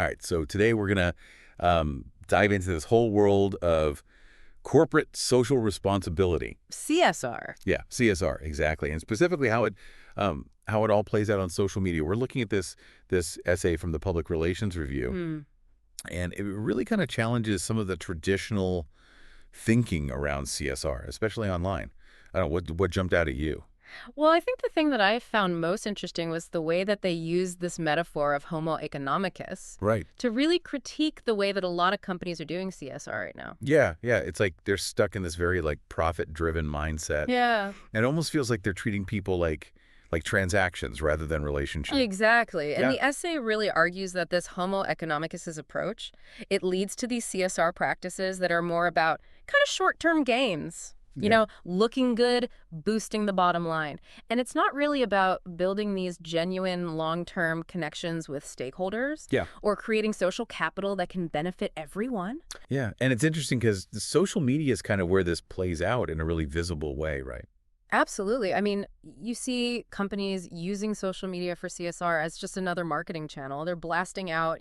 All right, so today we're going to dive into this whole world of corporate social responsibility. CSR. Yeah, CSR, exactly, and specifically how it all plays out on social media. We're looking at this essay from the Public Relations Review, and it really kind of challenges some of the traditional thinking around CSR, especially online. I don't know, what jumped out at you? Well, I think the thing that I found most interesting was the way that they used this metaphor of Homo economicus Right. to really critique the way that a lot of companies are doing CSR right now. Yeah, yeah. It's like they're stuck in this very like profit-driven mindset. Yeah, And it almost feels like they're treating people like transactions rather than relationships. exactly. And Yeah. the essay really argues that this Homo economicus approach, it leads to these CSR practices that are more about kind of short-term gains. Yeah. Looking good, boosting the bottom line. And it's not really about building these genuine long-term connections with stakeholders Yeah. or creating social capital that can benefit everyone. Yeah. And it's interesting because the social media is kind of where this plays out in a really visible way, right? Absolutely. I mean, you see companies using social media for CSR as just another marketing channel. They're blasting out,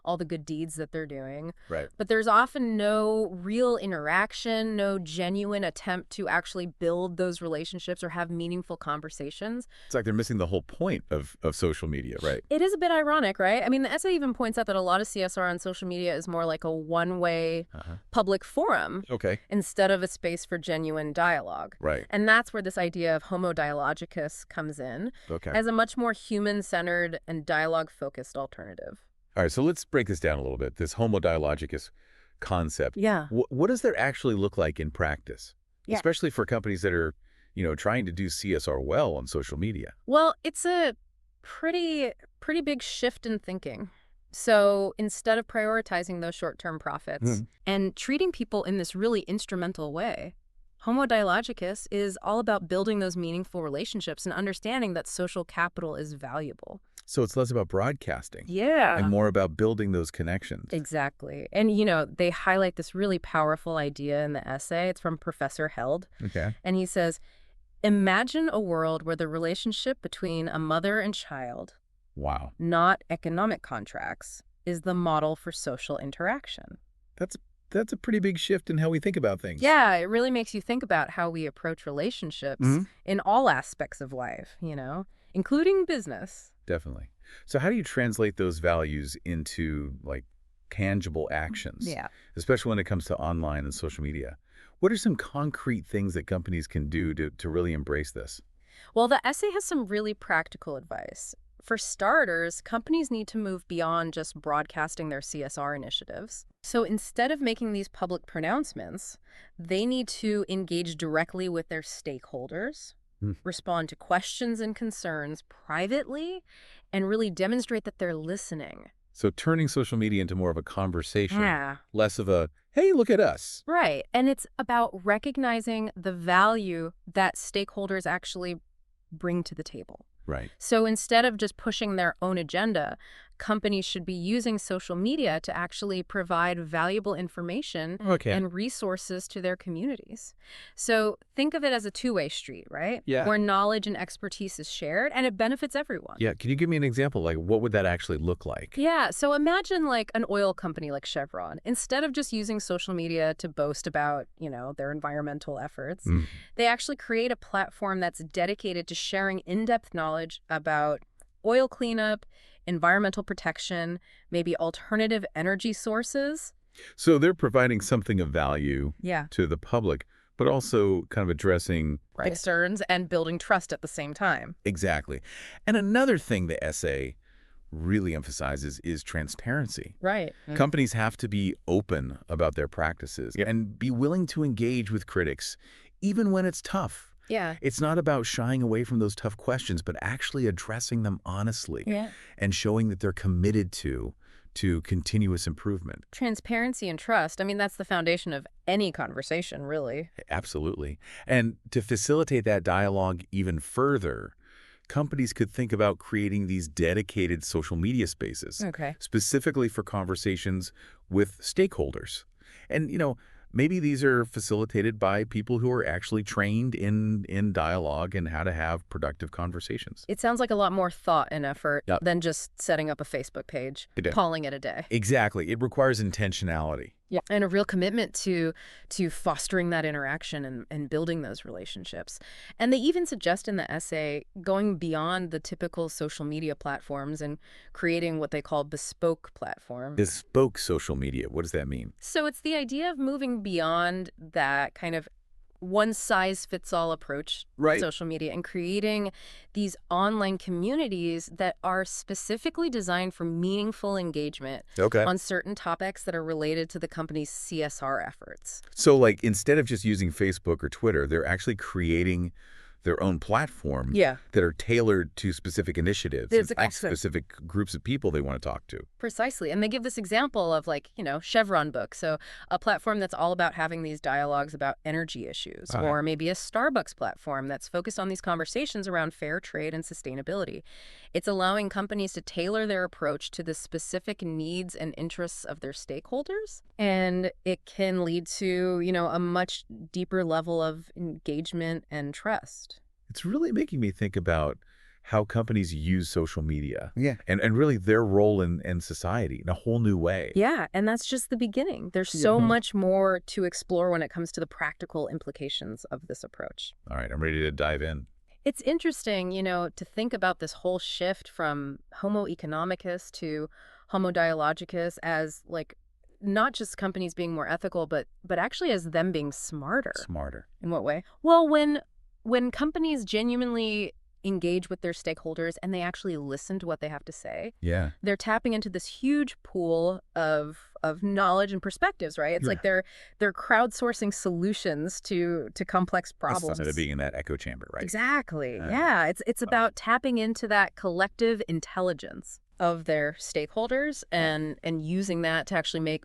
all the good deeds that they're doing. Right. But there's often no real interaction, no genuine attempt to actually build those relationships or have meaningful conversations. It's like they're missing the whole point of social media, right? It is a bit ironic, right? I mean, the essay even points out that a lot of CSR on social media is more like a one-way public forum Okay. instead of a space for genuine dialogue. Right. And that's where this idea of Homo Dialogicus comes in Okay. as a much more human-centered and dialogue-focused alternative. All right. So let's break this down a little bit. This Homo Dialogicus concept. Yeah. What does that actually look like in practice? Yeah. Especially for companies that are, trying to do CSR well on social media. Well, it's a pretty big shift in thinking. So instead of prioritizing those short-term profits and treating people in this really instrumental way, Homo Dialogicus is all about building those meaningful relationships and understanding that social capital is valuable. So it's less about broadcasting Yeah. and more about building those connections. Exactly. And, they highlight this really powerful idea in the essay. It's from Professor Held. Okay. And he says, imagine a world where the relationship between a mother and child, Wow. not economic contracts, is the model for social interaction. That's a pretty big shift in how we think about things. Yeah, it really makes you think about how we approach relationships in all aspects of life, including business. Definitely. So how do you translate those values into like tangible actions? Yeah. Especially when it comes to online and social media. What are some concrete things that companies can do to really embrace this? Well, the essay has some really practical advice. For starters, companies need to move beyond just broadcasting their CSR initiatives. So instead of making these public pronouncements, they need to engage directly with their stakeholders, respond to questions and concerns privately, and really demonstrate that they're listening. So turning social media into more of a conversation, Yeah. less of a, hey, look at us. Right. And it's about recognizing the value that stakeholders actually bring to the table. Right. So instead of just pushing their own agenda, companies should be using social media to actually provide valuable information Okay. and resources to their communities. So think of it as a two-way street, right? Yeah. Where knowledge and expertise is shared and it benefits everyone. Yeah. Can you give me an example? Like, what would that actually look like? Yeah, so imagine like an oil company like Chevron. Instead of just using social media to boast about, their environmental efforts, they actually create a platform that's dedicated to sharing in-depth knowledge about oil cleanup, environmental protection, maybe alternative energy sources. So they're providing something of value Yeah. to the public, but also kind of addressing Concerns and building trust at the same time. Exactly. And another thing the essay really emphasizes is transparency. Right. Companies have to be open about their practices and be willing to engage with critics, even when it's tough. Yeah. It's not about shying away from those tough questions, but actually addressing them honestly and showing that they're committed to continuous improvement. Transparency and trust. I mean, that's the foundation of any conversation, really. Absolutely. And to facilitate that dialogue even further, companies could think about creating these dedicated social media spaces, Okay. specifically for conversations with stakeholders. And, maybe these are facilitated by people who are actually trained in dialogue and how to have productive conversations. It sounds like a lot more thought and effort Yep. than just setting up a Facebook page, It does. calling it a day. Exactly. It requires intentionality. Yeah, and a real commitment to fostering that interaction and building those relationships. And they even suggest in the essay going beyond the typical social media platforms and creating what they call bespoke platforms. Bespoke social media, what does that mean? So it's the idea of moving beyond that kind of one-size-fits-all approach to Right. social media and creating these online communities that are specifically designed for meaningful engagement Okay. on certain topics that are related to the company's CSR efforts. So, like, instead of just using Facebook or Twitter, they're actually creating their own platform Yeah. that are tailored to specific initiatives There's and specific groups of people they want to talk to. Precisely. And they give this example of Chevron Book. So a platform that's all about having these dialogues about energy issues, Right. or maybe a Starbucks platform that's focused on these conversations around fair trade and sustainability. It's allowing companies to tailor their approach to the specific needs and interests of their stakeholders. And it can lead to, a much deeper level of engagement and trust. It's really making me think about how companies use social media. Yeah. And really their role in society in a whole new way. Yeah, and that's just the beginning. There's so much more to explore when it comes to the practical implications of this approach. All right, I'm ready to dive in. It's interesting, to think about this whole shift from Homo economicus to Homo dialogicus as not just companies being more ethical, but actually as them being smarter. Smarter. In what way? Well, when companies genuinely engage with their stakeholders and they actually listen to what they have to say, Yeah. they're tapping into this huge pool of knowledge and perspectives, right? It's like they're crowdsourcing solutions to complex problems. Instead of being in that echo chamber, right? Exactly. Yeah, it's about tapping into that collective intelligence of their stakeholders and using that to actually make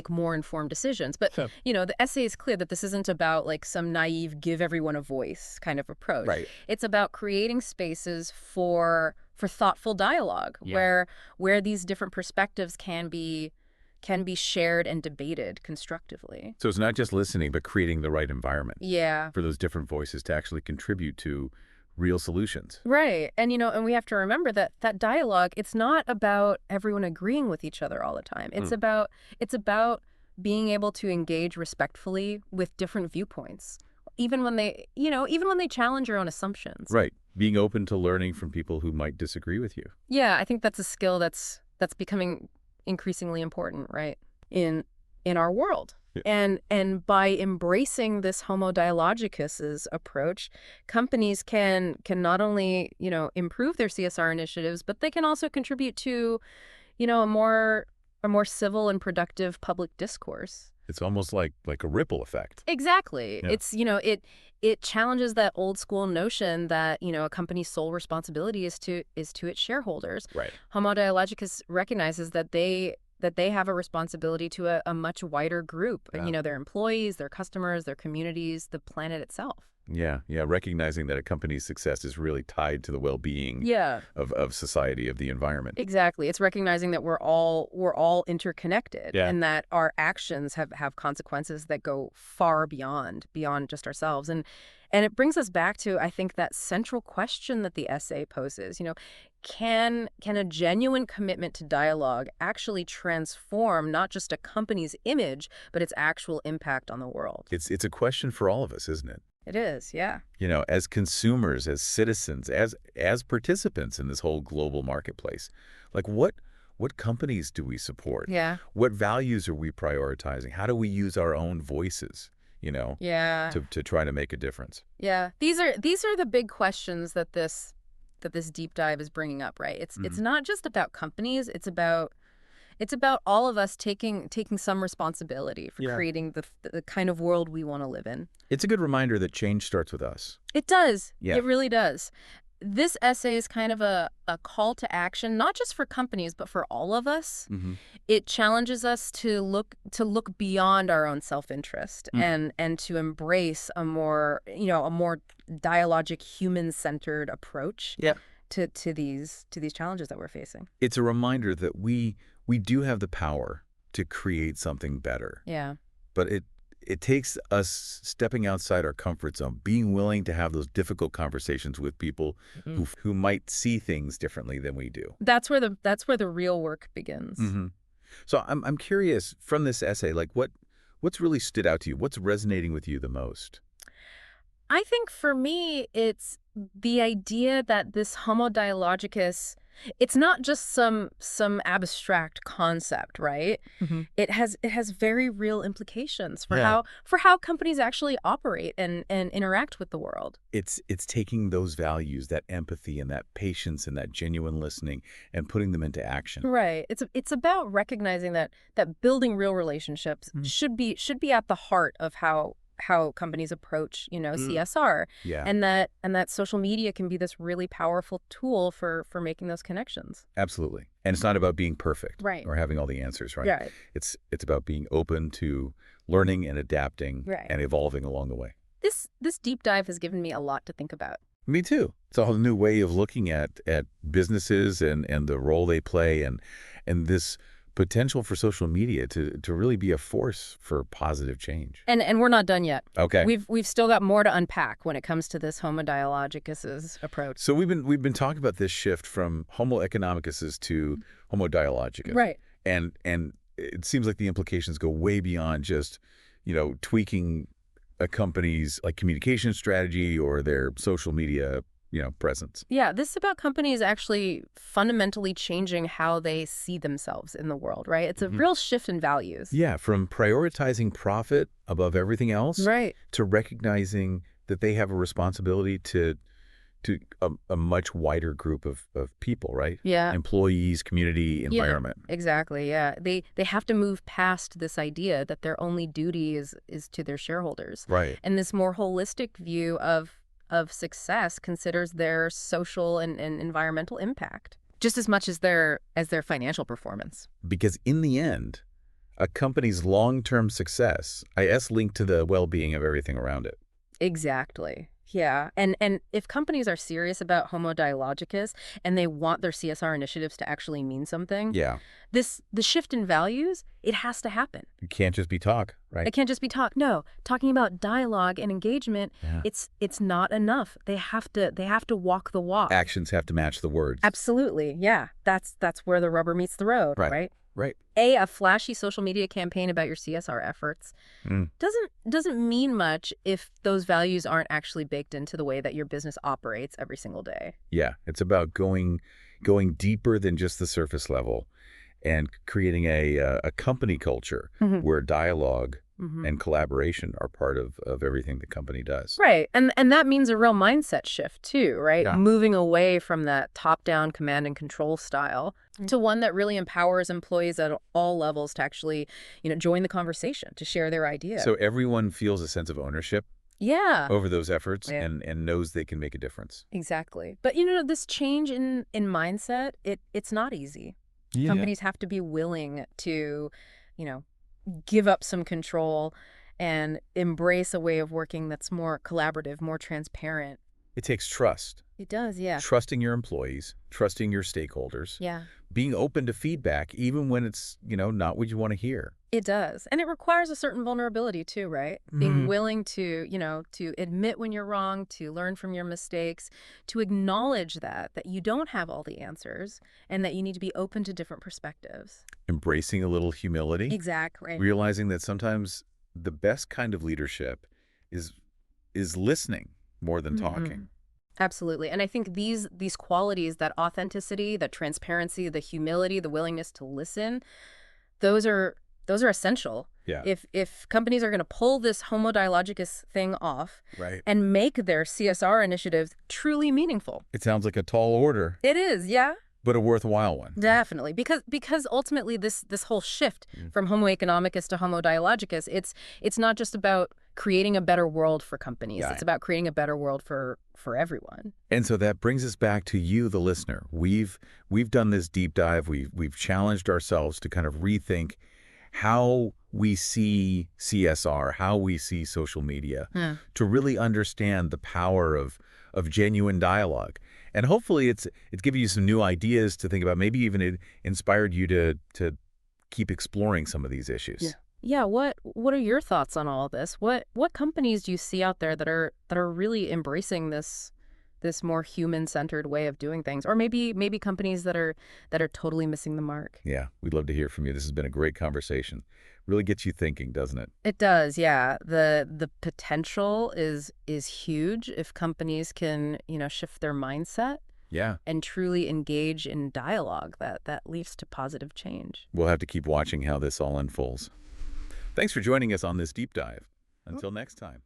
more informed decisions. But, the essay is clear that this isn't about some naive give everyone a voice kind of approach. Right. It's about creating spaces for thoughtful dialogue where these different perspectives can be shared and debated constructively. So it's not just listening, but creating the right environment Yeah. for those different voices to actually contribute to real solutions. Right. And, and we have to remember that dialogue, it's not about everyone agreeing with each other all the time. It's about being able to engage respectfully with different viewpoints, even when they challenge your own assumptions. Right. Being open to learning from people who might disagree with you. Yeah, I think that's a skill that's becoming increasingly important, right, in our world. Yeah. And by embracing this Homo dialogicus's approach, companies can not only, improve their CSR initiatives, but they can also contribute to, a more civil and productive public discourse. It's almost like a ripple effect. Exactly. Yeah. It's, it challenges that old school notion that, a company's sole responsibility is to its shareholders. Right. Homo dialogicus recognizes that they have a responsibility to a much wider group, Yeah. their employees, their customers, their communities, the planet itself. Yeah. Recognizing that a company's success is really tied to the well-being Yeah, of society, of the environment. exactly. It's recognizing that we're all interconnected, Yeah. and that our actions have consequences that go far beyond just ourselves. And it brings us back to, I think, that central question that the essay poses. Can a genuine commitment to dialogue actually transform not just a company's image, but its actual impact on the world? It's a question for all of us, isn't it? It is, yeah. As consumers, as citizens, as participants in this whole global marketplace, what companies do we support? Yeah. What values are we prioritizing? How do we use our own voices, Yeah. to try to make a difference? Yeah. These are the big questions that this deep dive is bringing up, right? It's not just about companies. It's about all of us taking some responsibility for creating the kind of world we want to live in. It's a good reminder that change starts with us. It does. Yeah. It really does. This essay is kind of a call to action, not just for companies, but for all of us. Mm-hmm. It challenges us to look beyond our own self-interest and to embrace a more dialogic, human-centered approach to these challenges that we're facing. It's a reminder that we do have the power to create something better. Yeah. But it takes us stepping outside our comfort zone, being willing to have those difficult conversations with people who might see things differently than we do. That's where the real work begins. hmm So I'm curious from this essay, like what's really stood out to you? What's resonating with you the most? I think for me, it's the idea that this Homo dialogicus, it's not just some abstract concept, right? hmm It has very real implications for Yeah. how companies actually operate and interact with the world. It's taking those values, that empathy and that patience and that genuine listening and putting them into action. Right. It's about recognizing that building real relationships Mm. should be at the heart of how companies approach, Mm. CSR, Yeah, and that social media can be this really powerful tool for making those connections. absolutely. And it's not about being perfect Right. or having all the answers, right? Right. It's about being open to learning and adapting Right. and evolving along the way. This deep dive has given me a lot to think about. Me too. It's a whole new way of looking at businesses and the role they play and this potential for social media to really be a force for positive change. And we're not done yet. Okay. We've still got more to unpack when it comes to this Homo dialogicus's approach. So we've been talking about this shift from Homo economicus to Homo dialogicus. Right. And it seems like the implications go way beyond just, tweaking a company's like communication strategy or their social media, presence. Yeah, this is about companies actually fundamentally changing how they see themselves in the world, right? It's a Mhm. real shift in values. Yeah, from prioritizing profit above everything else Right. to recognizing that they have a responsibility to a much wider group of people, right? Yeah. Employees, community, Yeah. environment. Exactly. Yeah. They have to move past this idea that their only duty is to their shareholders. Right. And this more holistic view of success considers their social and environmental impact just as much as their financial performance. Because in the end, a company's long-term success, is linked to the well-being of everything around it. Exactly. Yeah. And if companies are serious about Homo dialogicus and they want their CSR initiatives to actually mean something, Yeah. the shift in values, it has to happen. It can't just be talk, right? It can't just be talk. No, talking about dialogue and engagement, Yeah. it's not enough. They have to walk the walk. Actions have to match the words. Absolutely. Yeah. That's where the rubber meets the road, Right. right? Right. A flashy social media campaign about your CSR efforts Mm. doesn't mean much if those values aren't actually baked into the way that your business operates every single day. Yeah. It's about going deeper than just the surface level and creating a company culture Mhm. where dialogue Mhm. and collaboration are part of everything the company does. Right. And that means a real mindset shift too, right? Yeah. Moving away from that top-down command and control style to one that really empowers employees at all levels to actually, join the conversation, to share their ideas. So everyone feels a sense of ownership Yeah. over those efforts Yeah. and knows they can make a difference. Exactly. But this change in mindset, it's not easy. Yeah. Companies have to be willing to, you know, give up some control and embrace a way of working that's more collaborative, more transparent. It takes trust. It does, yeah. Trusting your employees, trusting your stakeholders, Yeah, being open to feedback, even when it's, not what you want to hear. it does. And it requires a certain vulnerability too, right? Being willing to, to admit when you're wrong, to learn from your mistakes, to acknowledge that you don't have all the answers and that you need to be open to different perspectives. Embracing a little humility, Exactly. realizing that sometimes the best kind of leadership is listening more than talking. Absolutely. And I think these qualities, that authenticity, the transparency, the humility, the willingness to listen, those are essential. Yeah. If companies are going to pull this Homo dialogicus thing off Right. and make their CSR initiatives truly meaningful. It sounds like a tall order, It is, yeah. but a worthwhile one. Definitely. Because ultimately this whole shift from Homo economicus to Homo dialogicus, it's not just about creating a better world for companies. Yeah. It's about creating a better world for everyone. And so that brings us back to you, the listener. We've done this deep dive. We've challenged ourselves to kind of rethink how we see CSR, how we see social media, to really understand the power of genuine dialogue. And hopefully it's given you some new ideas to think about, maybe even it inspired you to keep exploring some of these issues. Yeah. Yeah, what are your thoughts on all of this? What companies do you see out there that are really embracing this more human-centered way of doing things? Or maybe companies that are totally missing the mark? Yeah, we'd love to hear from you. This has been a great conversation. Really gets you thinking, doesn't it? It does, yeah. The potential is huge if companies can, shift their mindset Yeah, and truly engage in dialogue that leads to positive change. we'll have to keep watching how this all unfolds. Thanks for joining us on this deep dive. Until next time.